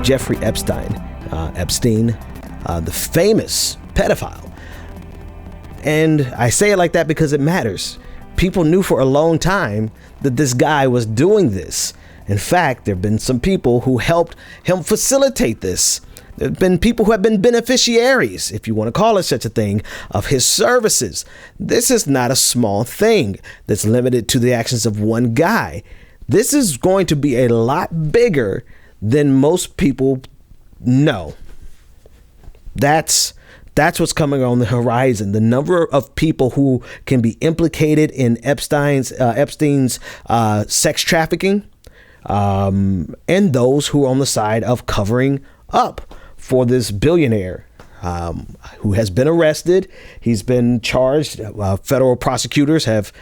Jeffrey Epstein. The famous pedophile. And I say it like that because it matters. People knew for a long time that this guy was doing this. In fact, there have been some people who helped him facilitate this. There have been people who have been beneficiaries, if you want to call it such a thing, of his services. This is not a small thing that's limited to the actions of one guy. This is going to be a lot bigger than most people know. That's what's coming on the horizon. The number of people who can be implicated in Epstein's sex trafficking, and those who are on the side of covering up for this billionaire who has been arrested. He's been charged. Federal prosecutors have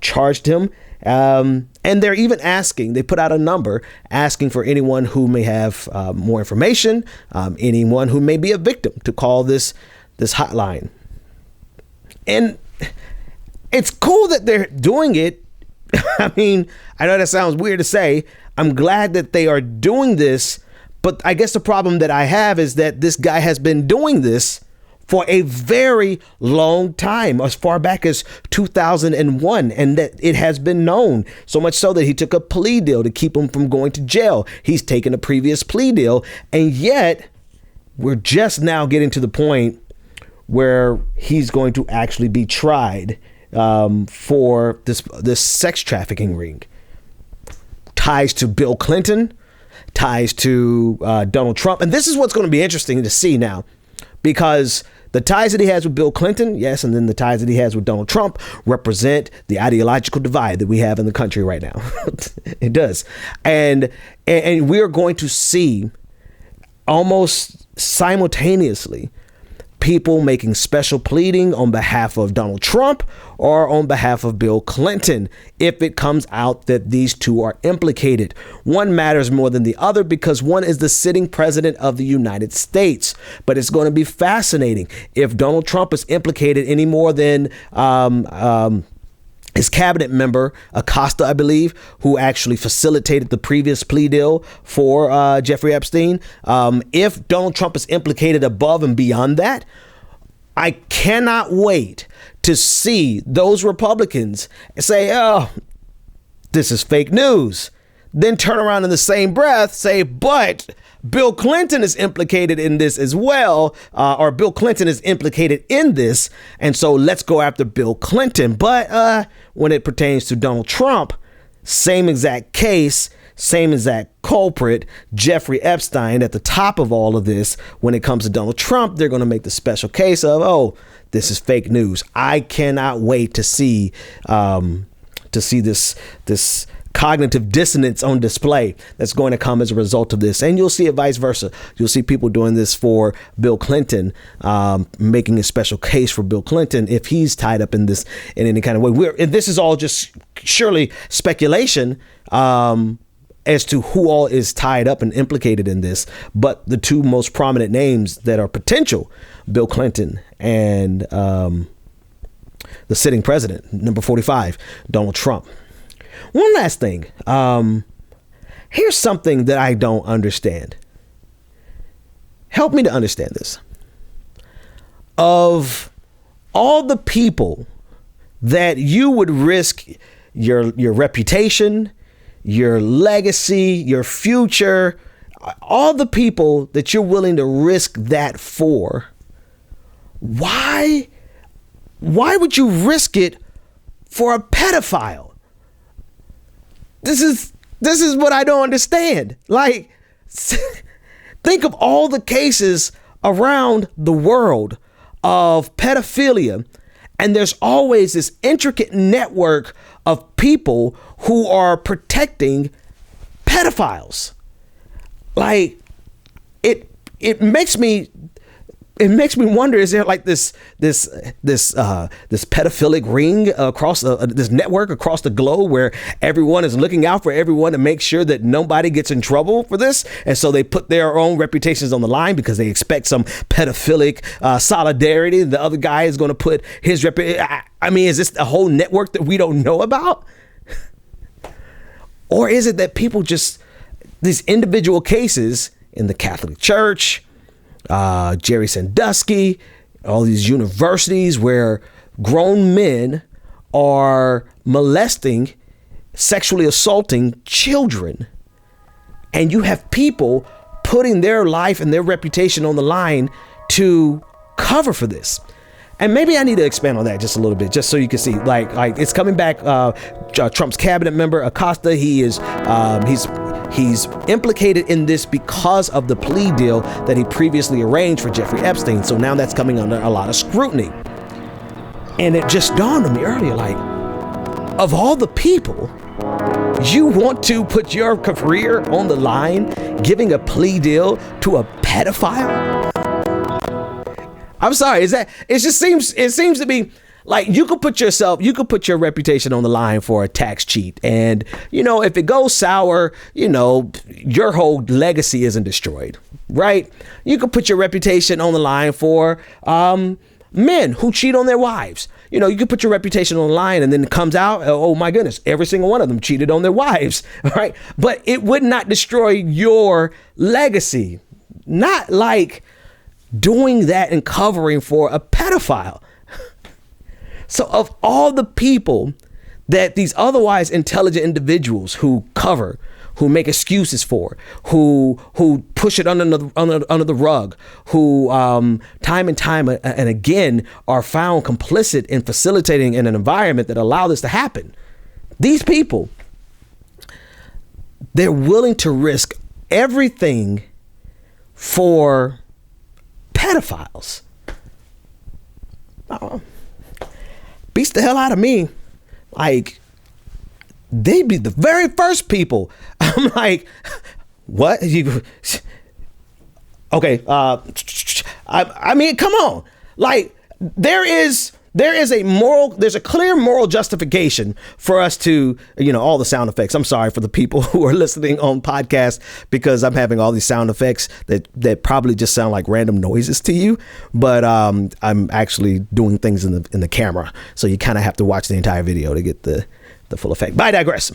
charged him. And they're even asking, they put out a number asking for anyone who may have more information, anyone who may be a victim to call this hotline. And it's cool that they're doing it. I mean, I know that sounds weird to say. I'm glad that they are doing this. But I guess the problem that I have is that this guy has been doing this for a very long time, as far back as 2001, and that it has been known, so much so that he took a plea deal to keep him from going to jail. He's taken a previous plea deal, and yet we're just now getting to the point where he's going to actually be tried for this sex trafficking ring. Ties to Bill Clinton, ties to Donald Trump. And this is what's going to be interesting to see now, because the ties that he has with Bill Clinton, yes, and then the ties that he has with Donald Trump represent the ideological divide that we have in the country right now. It does. And we're going to see almost simultaneously people making special pleading on behalf of Donald Trump or on behalf of Bill Clinton if it comes out that these two are implicated. One matters more than the other because one is the sitting president of the United States. But it's going to be fascinating if Donald Trump is implicated any more than his cabinet member, Acosta, I believe, who actually facilitated the previous plea deal for Jeffrey Epstein. If Donald Trump is implicated above and beyond that, I cannot wait to see those Republicans say, oh, this is fake news. Then turn around in the same breath, say, but Bill Clinton is implicated in this as well, or Bill Clinton is implicated in this. And so let's go after Bill Clinton. But when it pertains to Donald Trump, same exact case, same exact culprit, Jeffrey Epstein at the top of all of this. When it comes to Donald Trump, they're going to make the special case of, oh, this is fake news. I cannot wait to see this cognitive dissonance on display that's going to come as a result of this. And you'll see it vice versa. You'll see people doing this for Bill Clinton, making a special case for Bill Clinton if he's tied up in this in any kind of way. And this is all just surely speculation as to who all is tied up and implicated in this. But the two most prominent names that are potential, Bill Clinton and the sitting president, number 45, Donald Trump. One last thing. Here's something that I don't understand. Help me to understand this. Of all the people that you would risk your reputation, your legacy, your future, all the people that you're willing to risk that for, why would you risk it for a pedophile? This is what I don't understand. Like, think of all the cases around the world of pedophilia, and there's always this intricate network of people who are protecting pedophiles. Like, it makes me wonder, is there like this pedophilic ring across this network across the globe where everyone is looking out for everyone to make sure that nobody gets in trouble for this? And so they put their own reputations on the line because they expect some pedophilic solidarity. The other guy is going to put his I mean, is this a whole network that we don't know about? Or is it that people just, these individual cases in the Catholic Church, Jerry Sandusky, all these universities where grown men are molesting, sexually assaulting children. And you have people putting their life and their reputation on the line to cover for this. And maybe I need to expand on that just a little bit, just so you can see, like it's coming back. Trump's cabinet member Acosta, he's implicated in this because of the plea deal that he previously arranged for Jeffrey Epstein. So now that's coming under a lot of scrutiny. And it just dawned on me earlier, like, of all the people you want to put your career on the line, giving a plea deal to a pedophile? I'm sorry, it seems to be like you could put your reputation on the line for a tax cheat. And, if it goes sour, your whole legacy isn't destroyed, right? You could put your reputation on the line for men who cheat on their wives. You could put your reputation on the line and then it comes out, oh my goodness, every single one of them cheated on their wives, right? But it would not destroy your legacy. Not like doing that and covering for a pedophile. So of all the people that these otherwise intelligent individuals who cover, who make excuses for, who push it under the rug, who time and time and again are found complicit in facilitating in an environment that allow this to happen, these people, they're willing to risk everything for pedophiles. Beats the hell out of me. Like, they'd be the very first people. I'm like, what? Okay. I mean, come on. Like, there's a clear moral justification for us to, all the sound effects. I'm sorry for the people who are listening on podcasts, because I'm having all these sound effects that probably just sound like random noises to you. But I'm actually doing things in the camera. So you kind of have to watch the entire video to get the full effect. But I digress.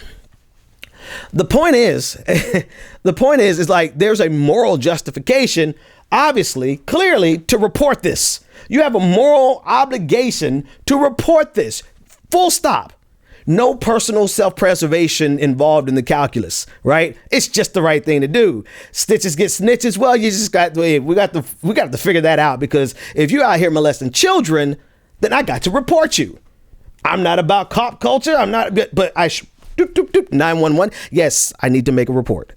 The point is like there's a moral justification, obviously, clearly, to report this. You have a moral obligation to report this. Full stop. No personal self-preservation involved in the calculus, right? It's just the right thing to do. Stitches get snitches. Well, we got to figure that out, because if you're out here molesting children, then I got to report you. I'm not about cop culture. I'm not, but 911. Yes, I need to make a report.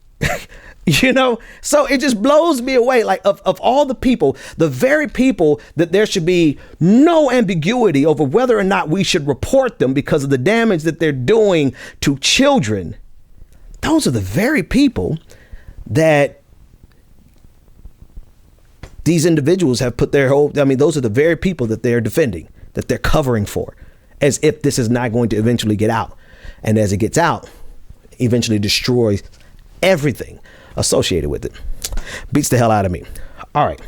So it just blows me away. Like of all the people, the very people that there should be no ambiguity over whether or not we should report them because of the damage that they're doing to children. Those are the very people that these individuals have put their whole, those are the very people that they're defending, that they're covering for, as if this is not going to eventually get out. And as it gets out, eventually destroys everything associated with it. Beats the hell out of me. All right.